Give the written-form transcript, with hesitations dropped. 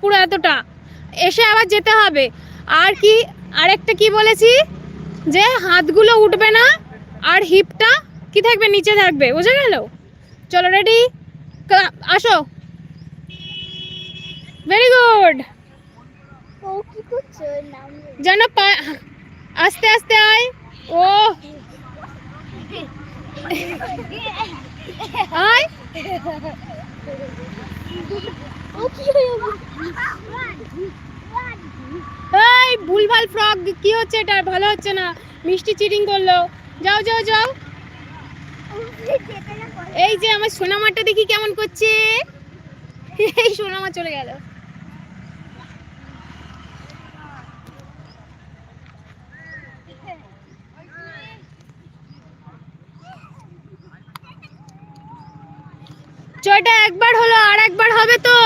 পুরো এতটা, এসে আবার যেতে হবে। আর কি আরেকটা কি বলেছি, যে হাতগুলো উঠবে না আর হিপটা কি থাকবে, নিচে থাকবে, বুঝে গেল? চলো রেডি, আসো। Very good. ও কি করছে নাম যেন আস্তে আস্তে আয়। ও আয়। ও কি হয়ে এই ভুলভাল ফ্রক কি হচ্ছে, এটা ভালো হচ্ছে না। মিষ্টি চিটিং করলো। যাও যাও যাও। এই যে আমার সোনামাটা দেখি কেমন করছে। এই সোনামা চলে গেল। এটা একবার হলো, আর একবার হবে তো।